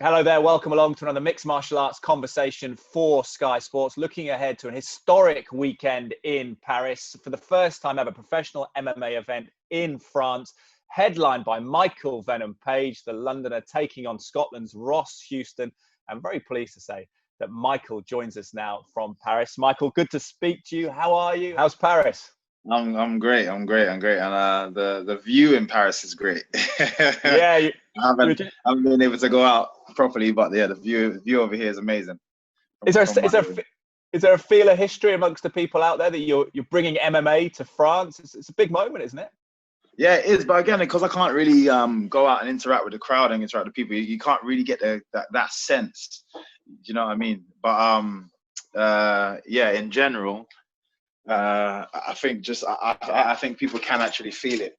Hello there, welcome along to another mixed martial arts conversation for Sky Sports, looking ahead to an historic weekend in Paris for the first time ever professional MMA event in France, headlined by Michael Venom Page, the Londoner, taking on Scotland's Ross Houston. I'm very pleased to say that Michael joins us now from Paris. Michael, good to speak to you. How are you? How's Paris? I'm great. And the view in Paris is great. Yeah, I haven't been able to go out properly, but yeah, the view over here is amazing. Is there a feel of history amongst the people out there that you're bringing MMA to France? It's a big moment, isn't it? Yeah, it is. But again, because I can't really go out and interact with the crowd and interact with people, you can't really get that sense. You know what I mean? But yeah, in general. I think I think people can actually feel it.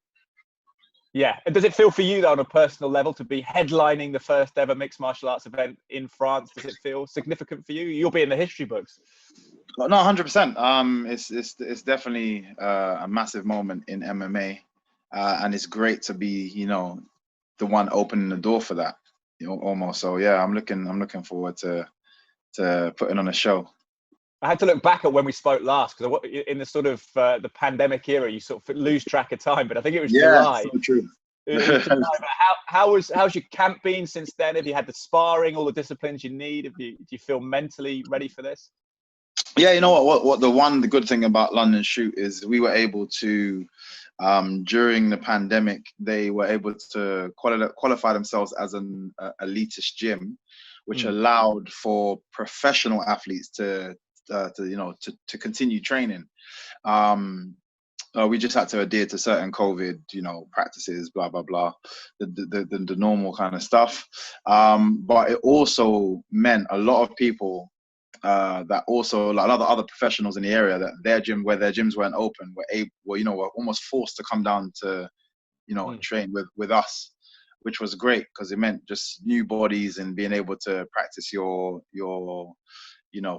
Yeah. And does it feel for you, though, on a personal level, to be headlining the first ever mixed martial arts event in France? Does it feel significant for you? You'll be in the history books. No, 100%. It's definitely a massive moment in MMA, and it's great to be, the one opening the door for that, almost. So yeah, I'm looking forward to putting on a show. I had to look back at when we spoke last, because in the sort of the pandemic era, you sort of lose track of time. But I think it was July. So true. How's your camp been since then? Have you had the sparring, all the disciplines you need? Do you feel mentally ready for this? Yeah, you know what the good thing about London Shoot is we were able to, during the pandemic, they were able to qualify themselves as an elitist gym, which allowed for professional athletes to continue training. We just had to adhere to certain COVID, practices, blah blah blah, the normal kind of stuff. But it also meant a lot of people that also, like other professionals in the area, that their gyms weren't open, were almost forced to come down to train with us, which was great because it meant just new bodies and being able to practice your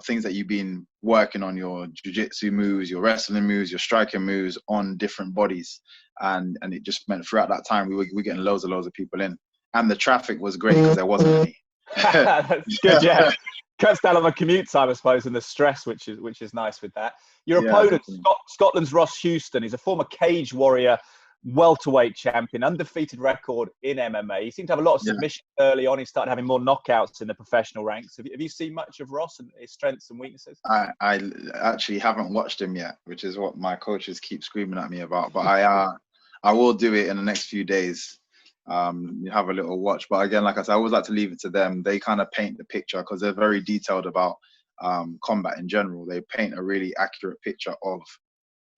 things that you've been working on, your jiu-jitsu moves, your wrestling moves, your striking moves on different bodies. And it just meant throughout that time, we were getting loads of people in. And the traffic was great because there wasn't any. That's good, yeah. Cuts down on the commute time, I suppose, and the stress, which is nice with that. Your opponent, Scotland's Ross Houston, is a former cage warrior, welterweight champion, undefeated record in MMA. He seemed to have a lot of submissions early on. He started having more knockouts in the professional ranks. Have you seen much of Ross and his strengths and weaknesses? I actually haven't watched him yet, which is what my coaches keep screaming at me about. But I will do it in the next few days. You have a little watch. But again, like I said, I always like to leave it to them. They kind of paint the picture because they're very detailed about combat in general. They paint a really accurate picture of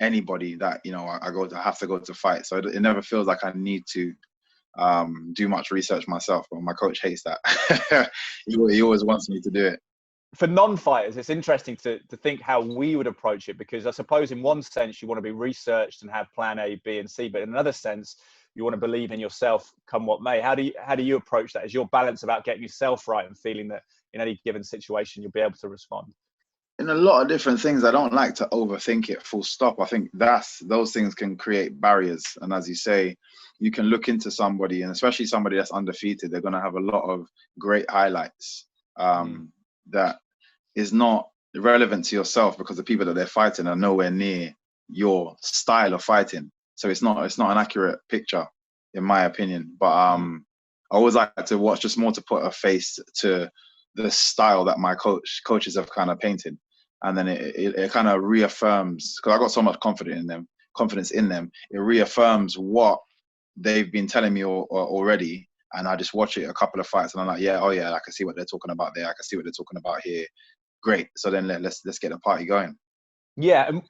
anybody that I have to go to fight, so it never feels like I need to do much research myself. But my coach hates that. he always wants me to do it. For non-fighters, it's interesting to think how we would approach it, because I suppose in one sense you want to be researched and have plan A, B, and C, but in another sense you want to believe in yourself, come what may. How do you approach that? Is your balance about getting yourself right and feeling that in any given situation you'll be able to respond? In a lot of different things, I don't like to overthink it, full stop. I think those things can create barriers. And as you say, you can look into somebody, and especially somebody that's undefeated, they're going to have a lot of great highlights that is not relevant to yourself, because the people that they're fighting are nowhere near your style of fighting. So it's not an accurate picture, in my opinion. But I always like to watch, just more to put a face to the style that my coaches have kind of painted. And then it kind of reaffirms, because I got so much confidence in them. It reaffirms what they've been telling me already, and I just watch it a couple of fights, and I'm like, I can see what they're talking about there. I can see what they're talking about here. Great. So then let's get the party going. Yeah, and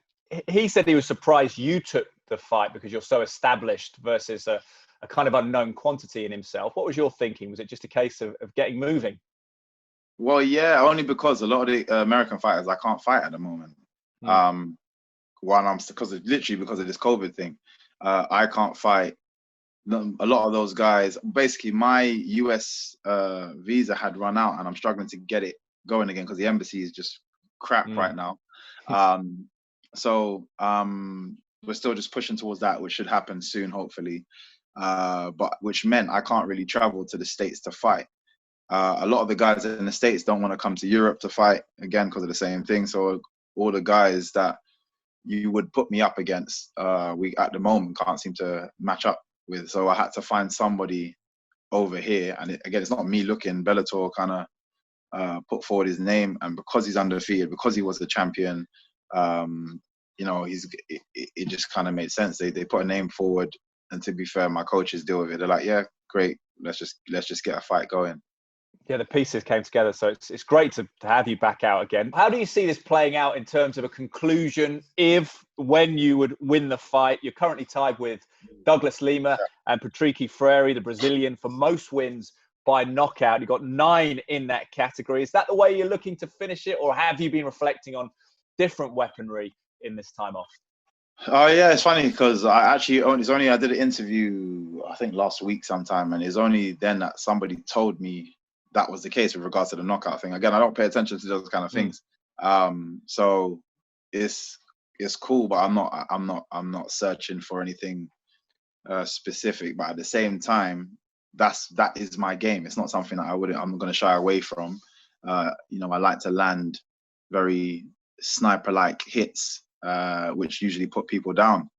he said he was surprised you took the fight because you're so established versus a kind of unknown quantity in himself. What was your thinking? Was it just a case of getting moving? Well, yeah, only because a lot of the American fighters I can't fight at the moment. Because of this COVID thing, I can't fight. A lot of those guys, basically, my US visa had run out, and I'm struggling to get it going again because the embassy is just crap right now. So we're still just pushing towards that, which should happen soon, hopefully. But which meant I can't really travel to the States to fight. A lot of the guys in the States don't want to come to Europe to fight, again, because of the same thing. So all the guys that you would put me up against, we at the moment can't seem to match up with. So I had to find somebody over here. And again, it's not me looking. Bellator kind of put forward his name, and because he's undefeated, because he was the champion, it just kind of made sense. They put a name forward, and to be fair, my coaches deal with it. They're like, yeah, great, let's just get a fight going. Yeah, the pieces came together, so it's great to have you back out again. How do you see this playing out in terms of a conclusion? When you would win the fight, you're currently tied with Douglas Lima and Patrick Freire, the Brazilian, for most wins by knockout. You've got 9 in that category. Is that the way you're looking to finish it, or have you been reflecting on different weaponry in this time off? Oh yeah, it's funny because I did an interview, I think last week sometime, and it's only then that somebody told me that was the case with regards to the knockout thing. Again, I don't pay attention to those kind of things. So it's cool, but I'm not searching for anything specific. But at the same time, that is my game. It's not something that I'm going to shy away from. I like to land very sniper-like hits, which usually put people down.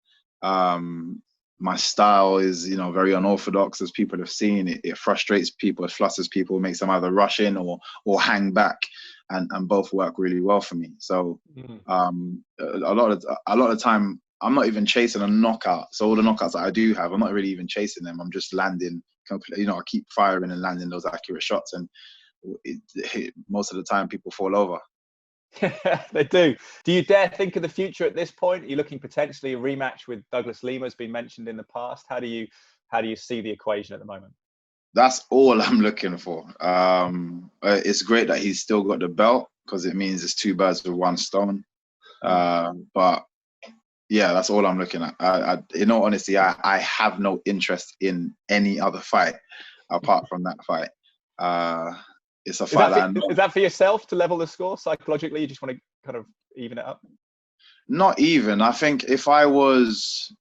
My style is, very unorthodox, as people have seen. It frustrates people, it flusters people, makes them either rush in or hang back, and both work really well for me. So a lot of the time, I'm not even chasing a knockout. So all the knockouts that I do have, I'm not really even chasing them. I'm just landing. I keep firing and landing those accurate shots, and most of the time, people fall over. They do. Do you dare think of the future at this point? Are you looking potentially a rematch with Douglas Lima has been mentioned in the past? How do you see the equation at the moment? That's all I'm looking for. It's great that he's still got the belt, because it means it's 2 birds with 1 stone. But yeah, that's all I'm looking at. In all honesty, I have no interest in any other fight apart from that fight. It's a fight is that for yourself to level the score psychologically? You just want to kind of even it up? Not even. I think if I was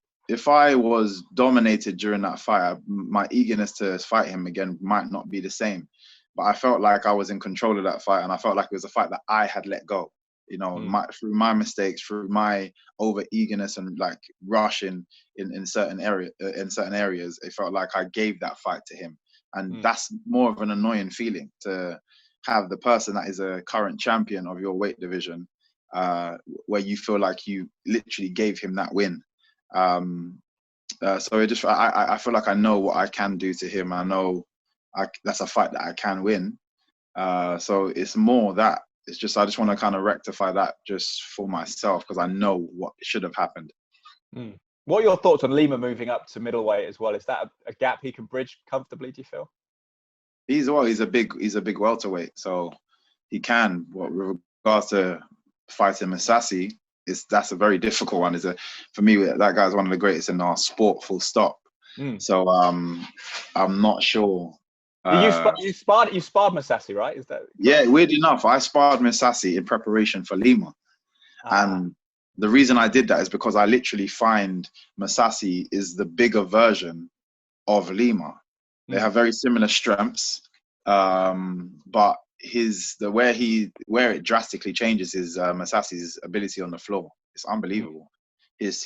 dominated during that fight, my eagerness to fight him again might not be the same. But I felt like I was in control of that fight, and I felt like it was a fight that I had let go. Through my mistakes, through my over eagerness and like rushing in certain areas, it felt like I gave that fight to him. And that's more of an annoying feeling, to have the person that is a current champion of your weight division, where you feel like you literally gave him that win. So I feel like I know what I can do to him. I know that's a fight that I can win. So it's more that. It's just, I just want to kind of rectify that just for myself, because I know what should have happened. What are your thoughts on Lima moving up to middleweight as well? Is that a gap he can bridge comfortably, do you feel? He's a big welterweight, so he can. With regards to fighting Masasi, that's a very difficult one. For me, that guy's one of the greatest in our sport, full stop. So I'm not sure. You sparred Masasi, right? Is that correct? Yeah, weird enough, I sparred Masasi in preparation for Lima. And the reason I did that is because I literally find Masasi is the bigger version of Lima. They have very similar strengths, but where it drastically changes is Masasi's ability on the floor. It's unbelievable. His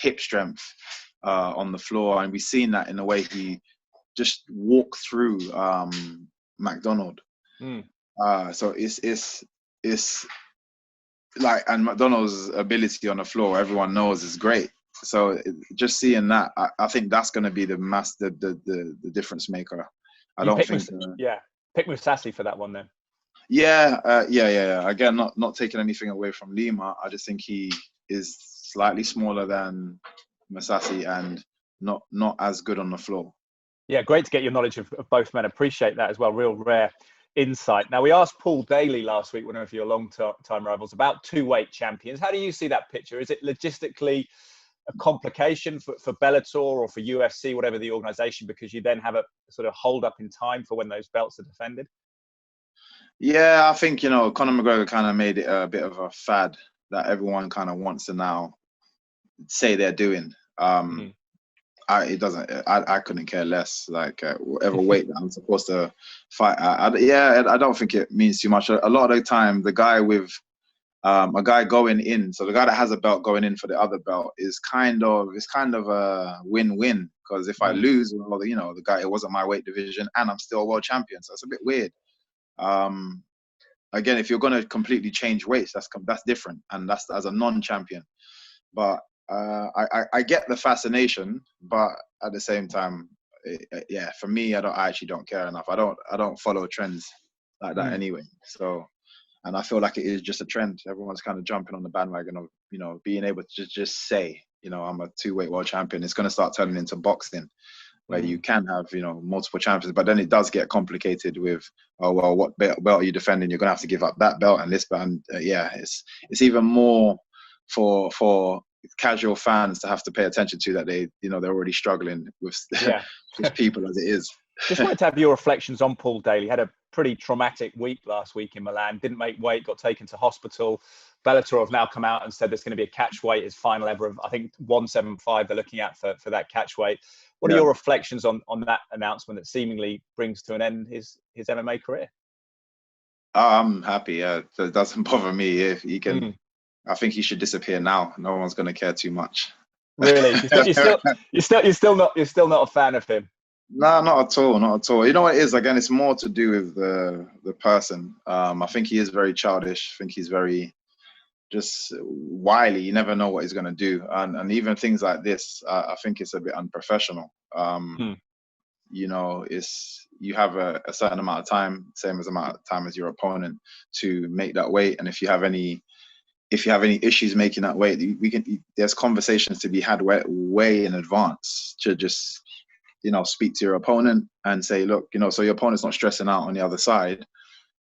hip strength on the floor, and we've seen that in the way he just walked through McDonald. So it's like, and McDonald's ability on the floor, everyone knows, is great. So just seeing that, I think that's going to be the difference maker. Pick Masasi for that one then. Yeah. Again, not taking anything away from Lima. I just think he is slightly smaller than Masasi and not as good on the floor. Yeah, great to get your knowledge of both men. Appreciate that as well. Real rare insight. Now, we asked Paul Daley last week, one of your long-time rivals, about 2-weight champions. How do you see that picture? Is it logistically a complication for Bellator or for UFC, whatever the organization, because you then have a sort of hold up in time for when those belts are defended? Yeah, I think, Conor McGregor kind of made it a bit of a fad that everyone kind of wants to now say they're doing. I couldn't care less. Like whatever weight that I'm supposed to fight. I don't think it means too much. A lot of the time, the guy with a guy going in, so the guy that has a belt going in for the other belt is kind of a win-win, because if I lose, well, the guy, it wasn't my weight division, and I'm still a world champion, so it's a bit weird. Again, if you're going to completely change weights, that's different, and that's as a non-champion. But I get the fascination, but at the same time, for me, I actually don't care enough. I don't follow trends like that anyway. So, and I feel like it is just a trend. Everyone's kind of jumping on the bandwagon of being able to just say, I'm a 2-weight world champion. It's going to start turning into boxing, where you can have multiple champions, but then it does get complicated with, oh well, what belt are you defending? You're going to have to give up that belt and this belt, and it's even more for casual fans to have to pay attention to, that they're already struggling with with people as it is. Just wanted to have your reflections on Paul Daley. Had a pretty traumatic week last week in Milan. Didn't make weight, got taken to hospital. Bellator have now come out and said there's going to be a catch weight, his final ever of, I think, 175 they're looking at for that catch weight. What are your reflections on that announcement that seemingly brings to an end his MMA career? I'm happy. It doesn't bother me. If he can, I think he should disappear now. No one's going to care too much. Really? You're still not a fan of him? No, not at all. Not at all. You know what it is? Again, it's more to do with the person. I think he is very childish. I think he's very just wily. You never know what he's going to do. And even things like this, I think it's a bit unprofessional. You have a certain amount of time, same amount of time as your opponent, to make that weight. And if you have any issues making that weight, there's conversations to be had way in advance to just speak to your opponent and say, look, so your opponent's not stressing out on the other side.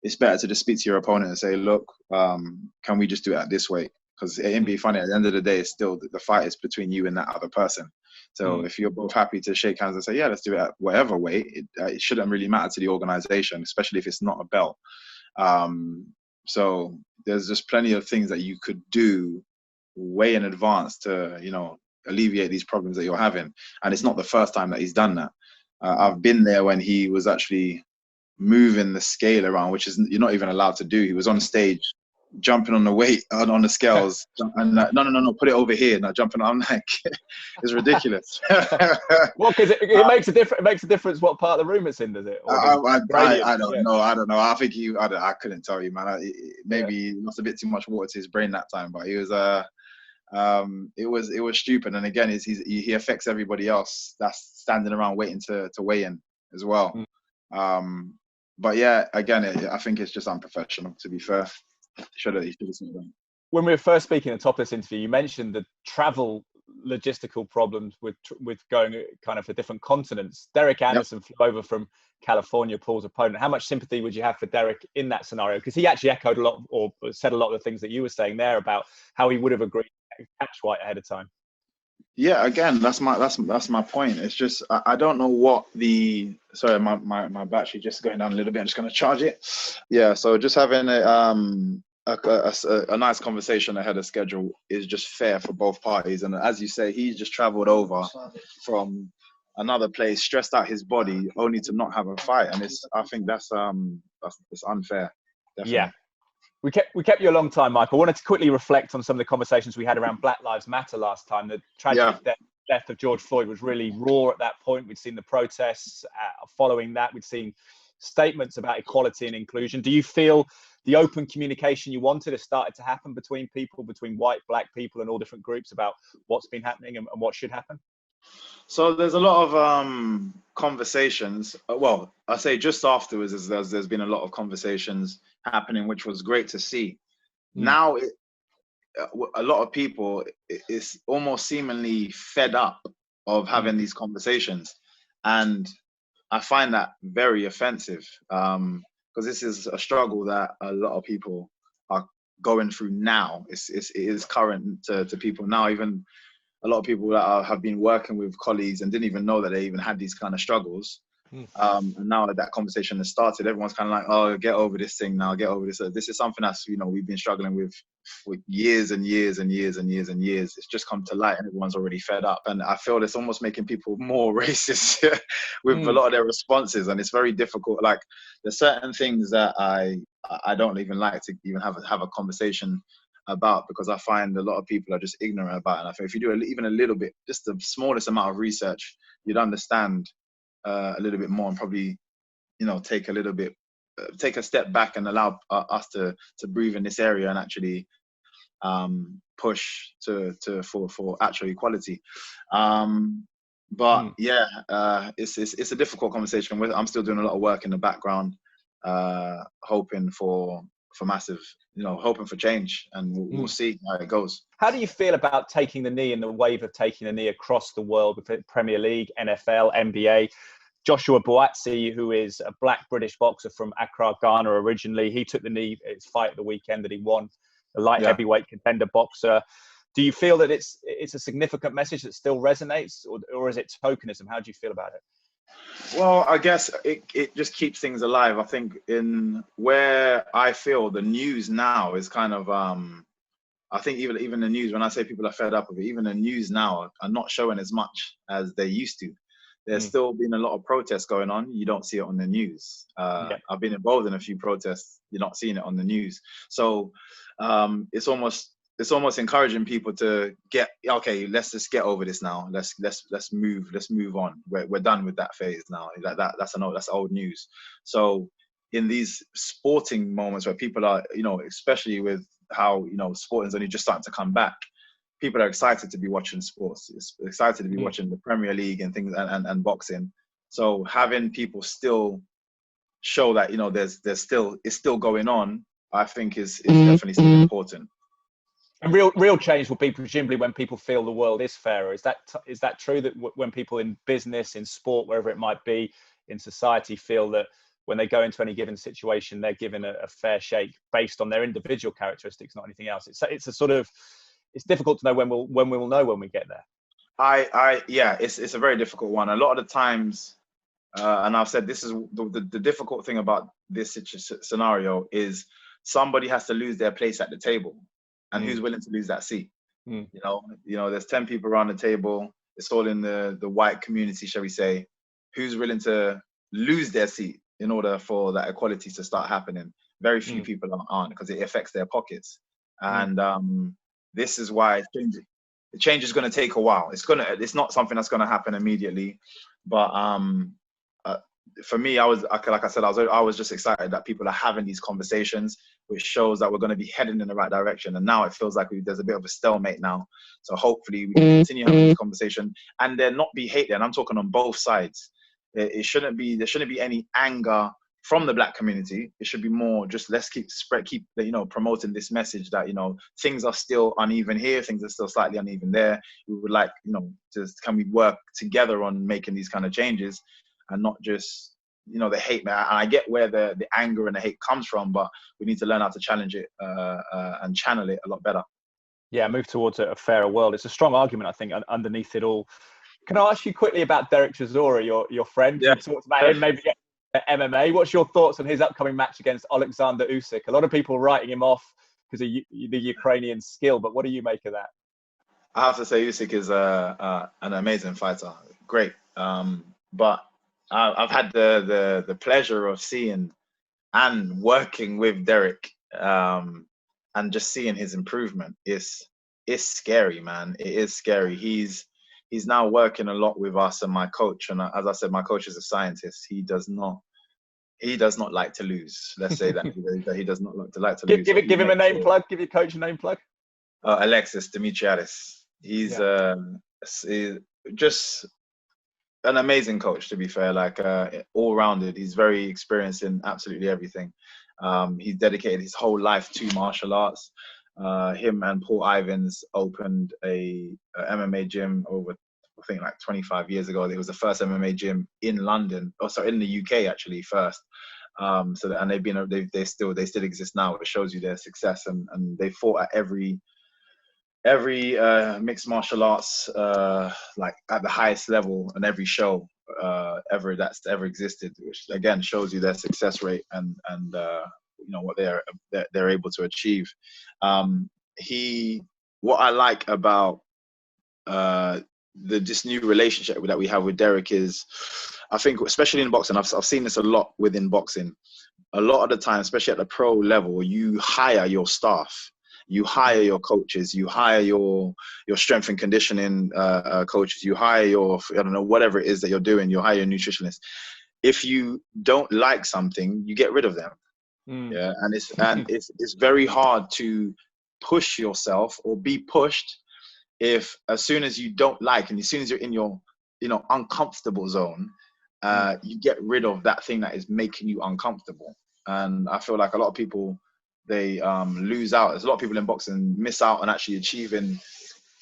It's better to just speak to your opponent and say, look, can we just do it at this weight? Because it ain't be funny. At the end of the day, it's still the fight is between you and that other person. So if you're both happy to shake hands and say, yeah, let's do it at whatever weight, it shouldn't really matter to the organization, especially if it's not a belt. So there's just plenty of things that you could do way in advance to, alleviate these problems that you're having. And it's not the first time that he's done that. I've been there when he was actually moving the scale around, which is you're not even allowed to do. He was on stage jumping on the weight on the scales and no, put it over here. Now jumping on, I'm like, it's ridiculous. Well, because it makes a difference. It makes a difference what part of the room it's in, does it? I don't know. I think I couldn't tell you, man. Maybe he lost a bit too much water to his brain that time, but he was it was stupid. And again, he affects everybody else that's standing around waiting to weigh in as well. But yeah, again, I think it's just unprofessional, to be fair. He should have done. When we were first speaking at the top of this interview, you mentioned the travel logistical problems with going kind of for different continents. Derek Anderson flew over from California, Paul's opponent. How much sympathy would you have for Derek in that scenario? Because he actually echoed a lot, or said a lot of the things that you were saying there about how he would have agreed to catch weight ahead of time. Yeah, again, that's my point. It's just I don't know what sorry, my battery just going down a little bit. I'm just going to charge it. Yeah, so just having a nice conversation ahead of schedule is just fair for both parties. And as you say, he's just traveled over from another place, stressed out his body, only to not have a fight. And I think that's unfair. Definitely. Yeah. We kept you a long time, Michael. I wanted to quickly reflect on some of the conversations we had around Black Lives Matter last time. The tragic death of George Floyd was really raw at that point. We'd seen the protests following that. We'd seen statements about equality and inclusion. Do you feel the open communication you wanted has started to happen between people, between white, black people and all different groups about what's been happening and what should happen? So there's a lot of conversations. Well, I say just afterwards, there's been a lot of conversations happening, which was great to see. Now, a lot of people is almost seemingly fed up of having these conversations, and I find that very offensive, because this is a struggle that a lot of people are going through now. It is current to people now. Even a lot of people that have been working with colleagues and didn't even know that they even had these kind of struggles. And now that conversation has started, everyone's kind of like, oh, get over this thing now, get over this. This is something that's, we've been struggling with for years and years and years and years and years. It's just come to light and everyone's already fed up. And I feel it's almost making people more racist with a lot of their responses. And it's very difficult. Like, there's certain things that I don't even like to even have a conversation about, because I find a lot of people are just ignorant about it. And I think if you do even a little bit, just the smallest amount of research, you'd understand a little bit more, and probably, take a step back and allow us to breathe in this area and actually push for actual equality. But it's a difficult conversation. I'm still doing a lot of work in the background, hoping for massive, hoping for change, and we'll see how it goes. How do you feel about taking the knee and the wave of taking the knee across the world with the Premier League, NFL, NBA? Joshua Buatsi, who is a black British boxer from Accra, Ghana originally, he took the knee at his fight at the weekend that he won, a light heavyweight contender boxer. Do you feel that it's a significant message that still resonates, or is it tokenism? How do you feel about it? Well, I guess it just keeps things alive. I think in where I feel the news now is kind of, I think even the news, when I say people are fed up with it, even the news now are not showing as much as they used to. There's still been a lot of protests going on. You don't see it on the news. I've been involved in a few protests. You're not seeing it on the news. So it's almost encouraging people to get, okay, let's just get over this now. Let's move on. We're done with that phase now. That's old news. So in these sporting moments where people are, especially with how, sporting's only just starting to come back, people are excited to be watching sports. It's excited to be watching the Premier League and things and boxing. So having people still show that, it's still going on, I think is definitely still important. And real change will be presumably when people feel the world is fairer. Is that true, that when people in business, in sport, wherever it might be, in society, feel that when they go into any given situation, they're given a fair shake based on their individual characteristics, not anything else? It's a sort of, it's difficult to know when we will know when we get there. It's a very difficult one. A lot of the times, and I've said this is the difficult thing about this scenario is somebody has to lose their place at the table, and who's willing to lose that seat? There's 10 people around the table. It's all in the white community, shall we say? Who's willing to lose their seat in order for that equality to start happening? Very few people aren't, because it affects their pockets. And this is why the change is going to take a while. It's not something that's going to happen immediately. But for me, I was just excited that people are having these conversations, which shows that we're going to be heading in the right direction. And now it feels like there's a bit of a stalemate now. So hopefully we can continue having this conversation, and there not be hate there. And I'm talking on both sides. There shouldn't be any anger from the black community. It should be more just, let's keep promoting this message that, things are still uneven here, things are still slightly uneven there. We would like, can we work together on making these kind of changes, and not just, the hate. And I get where the anger and the hate comes from, but we need to learn how to challenge it and channel it a lot better. Yeah, move towards a fairer world. It's a strong argument, I think, underneath it all. Can I ask you quickly about Derek Chisora, your friend? Yeah. You talked about him maybe MMA. What's your thoughts on his upcoming match against Oleksandr Usyk? A lot of people writing him off because of the Ukrainian skill, but what do you make of that? I have to say Usyk is an amazing fighter. Great. But I've had the pleasure of seeing and working with Derek, and just seeing his improvement. It's scary, man. It is scary. He's now working a lot with us and my coach. And as I said, my coach is a scientist. He does not like to lose. Let's say that he does not like to lose. Give him a name plug. Give your coach a name plug. Alexis Dimitriadis. He's just an amazing coach, to be fair. Like all-rounded. He's very experienced in absolutely everything. He's dedicated his whole life to martial arts. Him and Paul Ivins opened a MMA gym over, I think, like 25 years ago. It was the first MMA gym in London, in the UK actually first. And they still exist now. It shows you their success, and they fought at every mixed martial arts, like at the highest level, and every show that's ever existed, which again shows you their success rate and what they're able to achieve. what I like about this new relationship that we have with Derek is, I think, especially in boxing, I've seen this a lot within boxing. A lot of the time, especially at the pro level, you hire your staff, you hire your coaches, you hire your strength and conditioning coaches, you hire your, I don't know, whatever it is that you're doing, you hire your nutritionist. If you don't like something, you get rid of them. Yeah, and it's very hard to push yourself or be pushed if, as soon as you don't like, and as soon as you're in your uncomfortable zone, you get rid of that thing that is making you uncomfortable. And I feel like a lot of people, they lose out. There's a lot of people in boxing miss out on actually achieving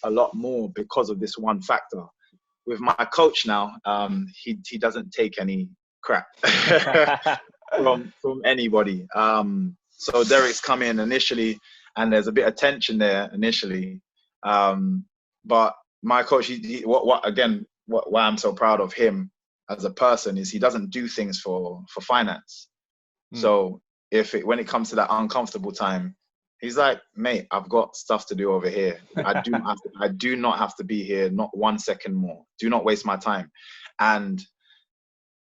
a lot more because of this one factor. With my coach now, he doesn't take any crap from anybody. So Derek's come in initially, and there's a bit of tension there initially. But my coach, why I'm so proud of him as a person is he doesn't do things for finance. So when it comes to that uncomfortable time, he's like, mate, I've got stuff to do over here. I do not have to be here, not 1 second more. Do not waste my time. And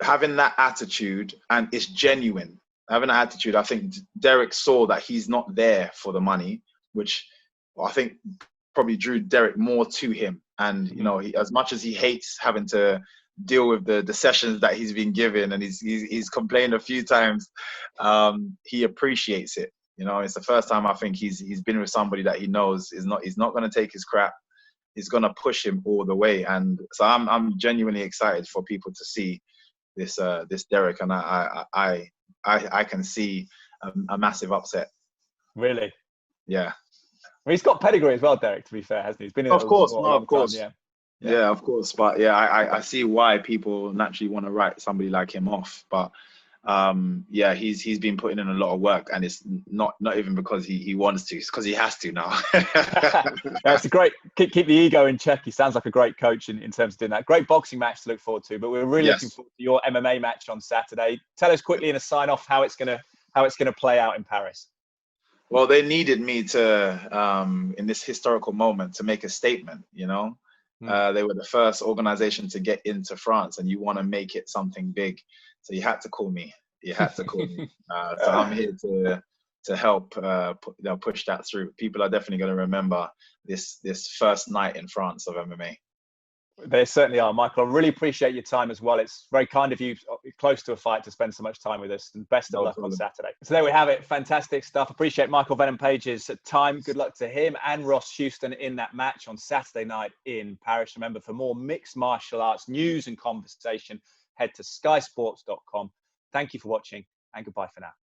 having that attitude, and it's genuine, having that attitude, I think Derek saw that he's not there for the money, which I think probably drew Derek more to him. And, he, as much as he hates having to deal with the sessions that he's been given, and he's complained a few times, he appreciates it. It's the first time I think he's been with somebody that he knows he's not going to take his crap. He's going to push him all the way. And so I'm genuinely excited for people to see this Derek, and I can see a massive upset. Really? Yeah. Well, he's got pedigree as well, Derek, to be fair, hasn't he? He's been in of course, a long time, yeah, of course. But yeah, I see why people naturally want to write somebody like him off. But yeah, he's been putting in a lot of work, and it's not even because he wants to, it's because he has to now. That's a great, keep the ego in check. He sounds like a great coach in terms of doing that. Great boxing match to look forward to, but we're really looking forward to your MMA match on Saturday. Tell us quickly in a sign off how it's gonna play out in Paris. Well, they needed me to, in this historical moment, to make a statement, They were the first organization to get into France, and you want to make it something big. So you had to call me. So I'm here to help push that through. People are definitely going to remember this first night in France of MMA. They certainly are, Michael. I really appreciate your time as well. It's very kind of you, close to a fight, to spend so much time with us. And best of luck on Saturday. So there we have it. Fantastic stuff. Appreciate Michael Venom Page's time. Good luck to him and Ross Houston in that match on Saturday night in Paris. Remember, for more mixed martial arts news and conversation, head to skysports.com. Thank you for watching, and goodbye for now.